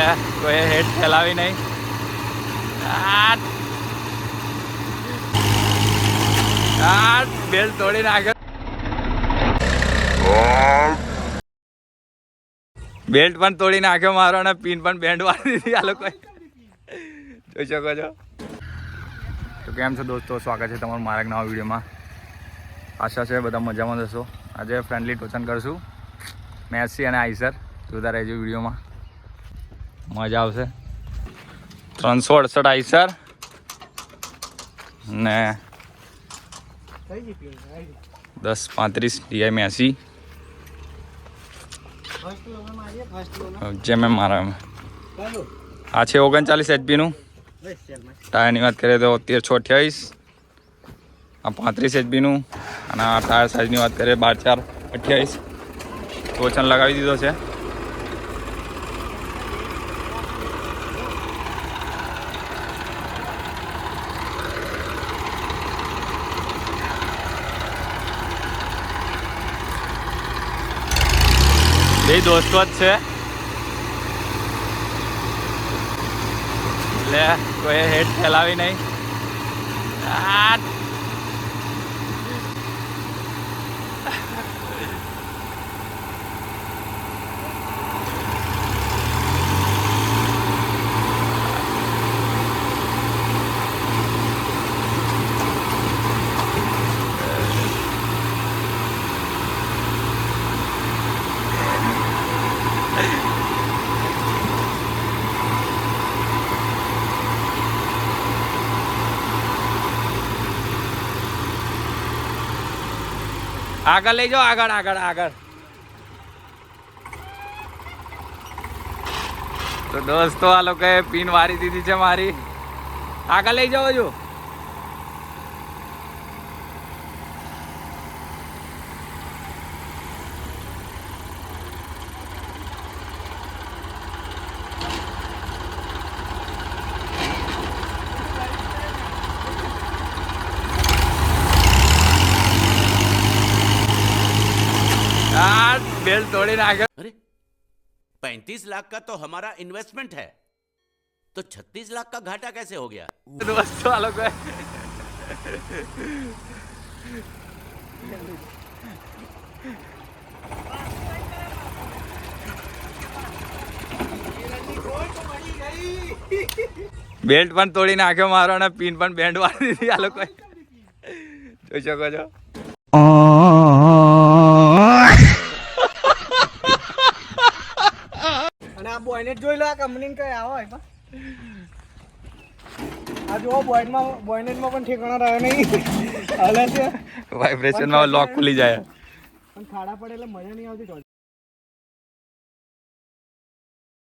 લે કોઈ હેડ ફેલાવી નહીં. બેલ્ટ તોડી નાખ્યો. બેલ્ટ પણ તોડી નાખ્યો મારો અને પિન પણ બેન્ડ વાળી દીધી આ લોકોએ. જોઈ શકો છો. તો કેમ છો દોસ્તો, સ્વાગત છે તમારું મારા એક નવા વિડીયોમાં. આશા છે બધા મજામાં જશો. આજે ફ્રેન્ડલી ટોચન કરશું મેસી અને આઈસર. જોતા રહેજો વિડીયોમાં, મજા આવશે. 368 આઈસર ને 1035 DI મેસી. જે મેં મારા આ છે 39 HP નું. ટાયરની વાત કરીએ તો 13/6/28. આ 35 HP નું. અને આ ટાયર સાઇઝની વાત કરીએ 12/4/28. ટોચન લગાવી દીધો છે. બે દોસ્તો જ છે. લે કોઈ હેડ ફેલાવી નહીં. આગળ લઈ જાઓ, આગળ આગળ આગળ. તો દોસ્તો આ લોકોએ પિન વારી દીધી છે મારી. આગળ લઈ જાઓ જો. बेल्ट तोड़ी ना. अरे 35 लाख का तो हमारा इन्वेस्टमेंट है, तो 36 लाख का घाटा कैसे हो गया? दोस्तों वालों को બેલ્ટ પણ તોડી નાખ્યો મારો અને પિન પણ બેન્ડ વાળી દીધી આ લોકોએ. જોઈ શકો છો. બોયનેટ જોઈ લો. આ કંપની કઈ આવો આ જો બોયનેટમાં પણ ઠેકાણા રહ્યો નહીં. હાલે છે વાઇબ્રેશનમાં લોક ખુલી જાય. પણ ખાડા પડે એટલે મજા નહીં આવતી.